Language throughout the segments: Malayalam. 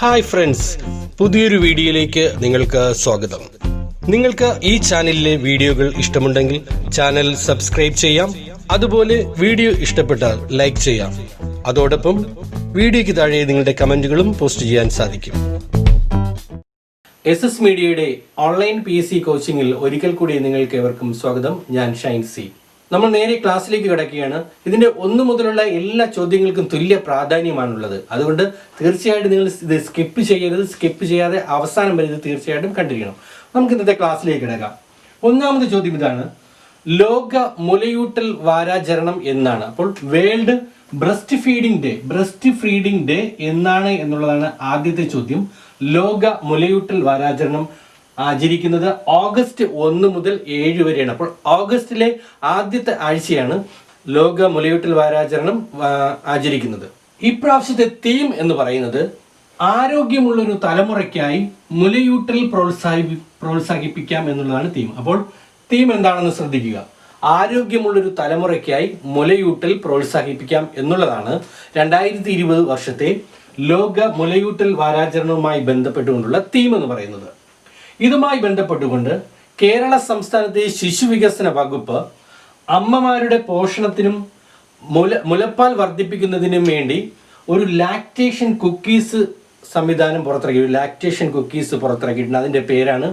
ഹായ് ഫ്രണ്ട്സ്, പുതിയൊരു വീഡിയോയിലേക്ക് നിങ്ങൾക്ക് സ്വാഗതം. നിങ്ങൾക്ക് ഈ ചാനലിലെ വീഡിയോകൾ ഇഷ്ടമുണ്ടെങ്കിൽ ചാനൽ സബ്സ്ക്രൈബ് ചെയ്യാം. അതുപോലെ വീഡിയോ ഇഷ്ടപ്പെട്ടാൽ ലൈക്ക് ചെയ്യാം. അതോടൊപ്പം വീഡിയോയ്ക്ക് താഴെ നിങ്ങളുടെ കമന്റുകളും പോസ്റ്റ് ചെയ്യാൻ സാധിക്കും. SS മീഡിയയുടെ ഓൺലൈൻ PSC കോച്ചിങ്ങിൽ ഒരിക്കൽ കൂടി നിങ്ങൾക്ക് ഏവർക്കും സ്വാഗതം. ഞാൻ ഷൈൻസി. നമ്മൾ നേരെ ക്ലാസ്സിലേക്ക് കിടക്കുകയാണ്. ഇതിന്റെ 1 മുതലുള്ള എല്ലാ ചോദ്യങ്ങൾക്കും തുല്യ പ്രാധാന്യമാണുള്ളത്. അതുകൊണ്ട് തീർച്ചയായിട്ടും നിങ്ങൾ ഇത് സ്കിപ്പ് ചെയ്യരുത്. സ്കിപ്പ് ചെയ്യാതെ അവസാനം വരെ ഇത് തീർച്ചയായിട്ടും കണ്ടിരിക്കണം. നമുക്ക് ഇന്നത്തെ ക്ലാസ്സിലേക്ക് കിടക്കാം. ഒന്നാമത്തെ ചോദ്യം ഇതാണ്: ലോക മുലയൂട്ടൽ വാരാചരണം എന്നാണ്. അപ്പോൾ വേൾഡ് ബ്രസ്റ്റ് ഫീഡിംഗ് ഡേ എന്നാണ് എന്നുള്ളതാണ് ആദ്യത്തെ ചോദ്യം. ലോക മുലയൂട്ടൽ വാരാചരണം ആചരിക്കുന്നത് ഓഗസ്റ്റ് 1 മുതൽ 7 വരെയാണ്. അപ്പോൾ ഓഗസ്റ്റിലെ ആദ്യത്തെ ആഴ്ചയാണ് ലോക മുലയൂട്ടൽ വാരാചരണം ആചരിക്കുന്നത്. ഇപ്രാവശ്യത്തെ തീം എന്ന് പറയുന്നത് ആരോഗ്യമുള്ളൊരു തലമുറയ്ക്കായി മുലയൂട്ടൽ പ്രോത്സാഹിപ്പിക്കാം എന്നുള്ളതാണ് തീം. അപ്പോൾ തീം എന്താണെന്ന് ശ്രദ്ധിക്കുക. ആരോഗ്യമുള്ളൊരു തലമുറയ്ക്കായി മുലയൂട്ടൽ പ്രോത്സാഹിപ്പിക്കാം എന്നുള്ളതാണ് 2020 വർഷത്തെ ലോക മുലയൂട്ടൽ വാരാചരണവുമായി ബന്ധപ്പെട്ടുകൊണ്ടുള്ള തീം എന്ന് പറയുന്നത്. ഇതുമായി ബന്ധപ്പെട്ടുകൊണ്ട് കേരള സംസ്ഥാനത്തെ ശിശുവികസന വകുപ്പ് അമ്മമാരുടെ പോഷണത്തിനും മുലപ്പാൽ വർദ്ധിപ്പിക്കുന്നതിനും വേണ്ടി ഒരു ലാക്ടേഷൻ കുക്കീസ് സംവിധാനം പുറത്തിറക്കിയിട്ടുണ്ട്. അതിൻ്റെ പേരാണ്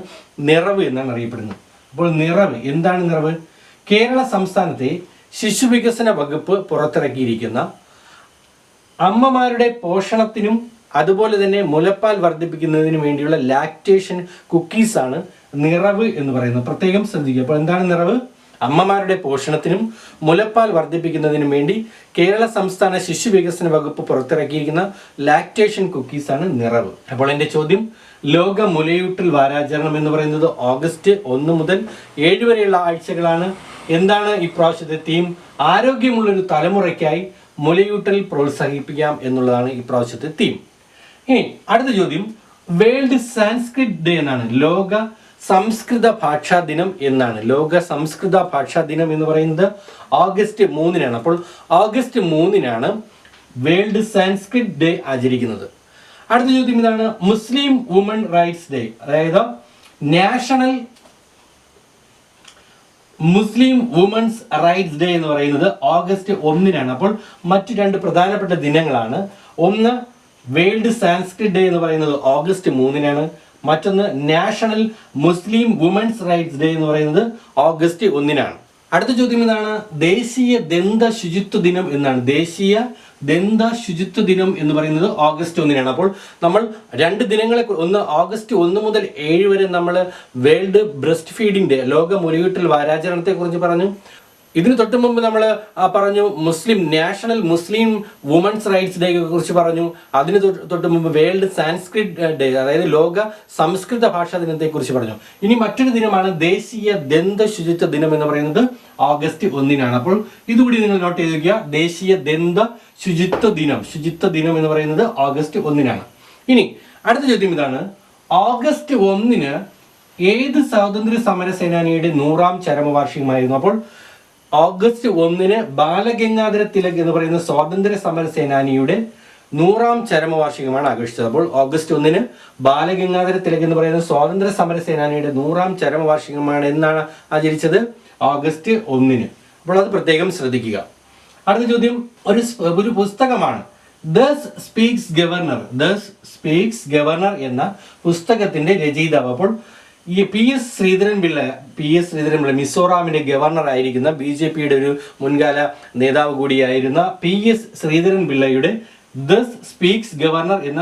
നിറവ് എന്നാണ് അറിയപ്പെടുന്നത്. അപ്പോൾ നിറവ് എന്താണ്? നിറവ് കേരള സംസ്ഥാനത്തെ ശിശുവികസന വകുപ്പ് പുറത്തിറക്കിയിരിക്കുന്ന അമ്മമാരുടെ പോഷണത്തിനും അതുപോലെ തന്നെ മുലപ്പാൽ വർദ്ധിപ്പിക്കുന്നതിന് വേണ്ടിയുള്ള ലാക്ടേഷൻ കുക്കീസാണ് നിറവ് എന്ന് പറയുന്നത്. പ്രത്യേകം ശ്രദ്ധിക്കുക. അപ്പോൾ എന്താണ് നിറവ്? അമ്മമാരുടെ പോഷണത്തിനും മുലപ്പാൽ വർദ്ധിപ്പിക്കുന്നതിനും വേണ്ടി കേരള സംസ്ഥാന ശിശു വികസന വകുപ്പ് പുറത്തിറക്കിയിരിക്കുന്ന ലാക്ടേഷൻ കുക്കീസാണ് നിറവ്. അപ്പോൾ എൻ്റെ ചോദ്യം, ലോക മുലയൂട്ടൽ വാരാചരണം എന്ന് പറയുന്നത് ഓഗസ്റ്റ് 1 മുതൽ 7 വരെയുള്ള ആഴ്ചകളാണ്. എന്താണ് ഇപ്രാവശ്യത്തെ തീം? ആരോഗ്യമുള്ളൊരു തലമുറയ്ക്കായി മുലയൂട്ടൽ പ്രോത്സാഹിപ്പിക്കാം എന്നുള്ളതാണ് ഇപ്രാവശ്യത്തെ തീം. ഇനി അടുത്ത ചോദ്യം, വേൾഡ് സാൻസ്ക്രിറ്റ് ഡേ എന്നാണ്. ലോക സംസ്കൃത ഭാഷാ ദിനം എന്നാണ്. ലോക സംസ്കൃത ഭാഷാ ദിനം എന്ന് പറയുന്നത് ഓഗസ്റ്റ് 3-നാണ്. അപ്പോൾ ഓഗസ്റ്റ് 3-നാണ് വേൾഡ് സാൻസ്ക്രിറ്റ് ഡേ ആചരിക്കുന്നത്. അടുത്ത ചോദ്യം ഇതാണ്: മുസ്ലിം വുമൺ റൈറ്റ്സ് ഡേ, അതായത് നാഷണൽ മുസ്ലിം വുമൻസ് റൈറ്റ്സ് ഡേ എന്ന് പറയുന്നത് ഓഗസ്റ്റ് 1-നാണ്. അപ്പോൾ മറ്റു 2 പ്രധാനപ്പെട്ട ദിനങ്ങളാണ്. ഒന്ന് വേൾഡ് സാൻസ്ക്രിറ്റ് ഡേ എന്ന് പറയുന്നത് ഓഗസ്റ്റ് 3-നാണ്. മറ്റൊന്ന് നാഷണൽ മുസ്ലിം വുമൻസ് റൈറ്റ്സ് ഡേ എന്ന് പറയുന്നത് ഓഗസ്റ്റ് 1-നാണ്. അടുത്ത ചോദ്യം ഇതാണ്: ദേശീയ ദന്ത ശുചിത്വ ദിനം എന്നാണ്. ദേശീയ ദന്ത ശുചിത്വ ദിനം എന്ന് പറയുന്നത് ഓഗസ്റ്റ് 1-നാണ്. അപ്പോൾ നമ്മൾ 2 ദിനങ്ങളെ, ഒന്ന് ഓഗസ്റ്റ് 1 മുതൽ 7 വരെ നമ്മൾ വേൾഡ് ബ്രസ്റ്റ് ഫീഡിംഗ് ഡേ, ലോക മുലയൂട്ടൽ വാരാചരണത്തെ കുറിച്ച് പറഞ്ഞു. ഇതിന് തൊട്ട് മുമ്പ് നമ്മൾ പറഞ്ഞു നാഷണൽ മുസ്ലിം വുമൻസ് റൈറ്റ്സ് ഡേയെ കുറിച്ച് പറഞ്ഞു. അതിന് തൊട്ട് മുമ്പ് വേൾഡ് സാൻസ്ക്രിറ്റ് ഡേ, അതായത് ലോക സംസ്കൃത ഭാഷാ ദിനത്തെ കുറിച്ച് പറഞ്ഞു. ഇനി മറ്റൊരു ദിനമാണ് ദേശീയ ദന്ത ശുചിത്വ ദിനം എന്ന് പറയുന്നത് ഓഗസ്റ്റ് 1-നാണ്. അപ്പോൾ ഇതുകൂടി നിങ്ങൾ നോട്ട് ചെയ്ത് വയ്ക്കുക. ദേശീയ ദന്ത ശുചിത്വ ദിനം എന്ന് പറയുന്നത് ഓഗസ്റ്റ് 1-നാണ്. ഇനി അടുത്ത ചോദ്യം ഇതാണ്: ഓഗസ്റ്റ് 1-ന് ഏത് സ്വാതന്ത്ര്യ സമര സേനാനിയുടെ 100ാം ചരമവാർഷികമായിരുന്നു? അപ്പോൾ ഓഗസ്റ്റ് 1-ന് ബാലഗംഗാധര തിലക് എന്ന് പറയുന്ന സ്വാതന്ത്ര്യ സമര സേനാനിയുടെ 100ാം ചരമവാർഷികമാണ് ആഘോഷിച്ചത്. അപ്പോൾ ഓഗസ്റ്റ് 1-ന് ബാലഗംഗാധര തിലക് എന്ന് പറയുന്ന സ്വാതന്ത്ര്യ സമര സേനാനിയുടെ 100ാം ചരമവാർഷികമാണ് എന്നാണ് ആചരിച്ചത്? ഓഗസ്റ്റ് 1-ന്. അപ്പോൾ അത് പ്രത്യേകം ശ്രദ്ധിക്കുക. അടുത്ത ചോദ്യം ഒരു പുസ്തകമാണ്. ദസ് സ്പീക്സ് ഗവർണർ എന്ന പുസ്തകത്തിന്റെ രചയിതാവ്. അപ്പോൾ ഈ PS ശ്രീധരൻപിള്ള മിസോറാമിന്റെ ഗവർണർ ആയിരിക്കുന്ന BJPയുടെ ഒരു മുൻകാല നേതാവ് കൂടിയായിരുന്ന PS ശ്രീധരൻപിള്ളയുടെ ദസ് സ്പീക്സ് ഗവർണർ എന്ന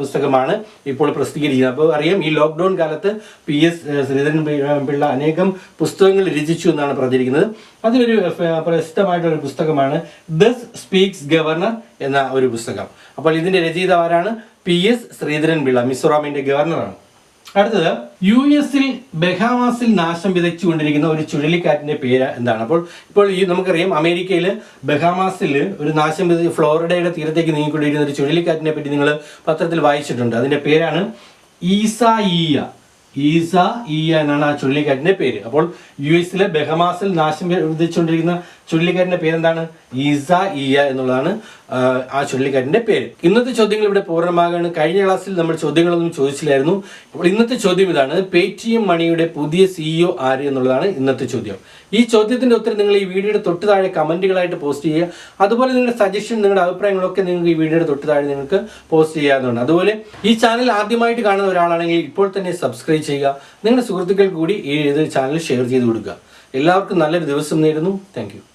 പുസ്തകമാണ് ഇപ്പോൾ പ്രസിദ്ധീകരിക്കുന്നത്. അപ്പോൾ അറിയാം, ഈ ലോക്ക്ഡൗൺ കാലത്ത് PS ശ്രീധരൻപിള്ള അനേകം പുസ്തകങ്ങൾ രചിച്ചു എന്നാണ് പറഞ്ഞിരിക്കുന്നത്. അതിലൊരു പ്രസിദ്ധമായിട്ടുള്ള പുസ്തകമാണ് ദസ് സ്പീക്സ് ഗവർണർ എന്ന ഒരു പുസ്തകം. അപ്പോൾ ഇതിന്റെ രചയിതാവ് ആരാണ്? PS ശ്രീധരൻപിള്ള, മിസോറാമിന്റെ ഗവർണറാണ്. അടുത്തത്, US-ൽ ബഹാമാസിൽ നാശം വിതച്ചുകൊണ്ടിരിക്കുന്ന ഒരു ചുഴലിക്കാറ്റിന്റെ പേര് എന്താണ്? ഇപ്പോൾ നമുക്കറിയാം, അമേരിക്കയിൽ ബഹാമാസിൽ ഒരു നാശം വിതച്ച് ഫ്ലോറിഡയുടെ തീരത്തേക്ക് നീങ്ങിക്കൊണ്ടിരിക്കുന്ന ഒരു ചുഴലിക്കാറ്റിനെ പറ്റി നിങ്ങൾ പത്രത്തിൽ വായിച്ചിട്ടുണ്ട്. അതിന്റെ പേരാണ് ഈസായിയ എന്നാണ് ആ ചുഴലിക്കാറ്റിന്റെ പേര്. അപ്പോൾ US-ലെ ബഹാമാസിൽ നാശം വിതച്ചുകൊണ്ടിരിക്കുന്ന ചുഴലിക്കാറ്റിന്റെ പേരെന്താണ്? ഈസ ഇയ എന്നുള്ളതാണ് ആ ചുഴലിക്കാറ്റിന്റെ പേര്. ഇന്നത്തെ ചോദ്യങ്ങൾ ഇവിടെ പൂർണ്ണമാകാണ്. കഴിഞ്ഞ ക്ലാസ്സിൽ നമ്മൾ ചോദ്യങ്ങളൊന്നും ചോദിച്ചില്ലായിരുന്നു. അപ്പോൾ ഇന്നത്തെ ചോദ്യം ഇതാണ്: പേടിഎം മണിയുടെ പുതിയ CEO ആര് എന്നുള്ളതാണ് ഇന്നത്തെ ചോദ്യം. ഈ ചോദ്യത്തിന്റെ ഉത്തരം നിങ്ങൾ ഈ വീഡിയോയുടെ തൊട്ട് താഴെ കമന്റുകളായിട്ട് പോസ്റ്റ് ചെയ്യുക. അതുപോലെ നിങ്ങളുടെ സജഷൻ, നിങ്ങളുടെ അഭിപ്രായങ്ങളൊക്കെ നിങ്ങൾക്ക് ഈ വീഡിയോയുടെ തൊട്ട് താഴെ നിങ്ങൾക്ക് പോസ്റ്റ് ചെയ്യാവുന്നതാണ്. അതുപോലെ ഈ ചാനൽ ആദ്യമായിട്ട് കാണുന്ന ഒരാളാണെങ്കിൽ ഇപ്പോൾ തന്നെ സബ്സ്ക്രൈബ് ചെയ്യുക. നിങ്ങളുടെ സുഹൃത്തുക്കൾ കൂടി ഈ ചാനൽ ഷെയർ ചെയ്ത് കൊടുക്കുക. എല്ലാവർക്കും നല്ലൊരു ദിവസം നേരുന്നു. Thank you.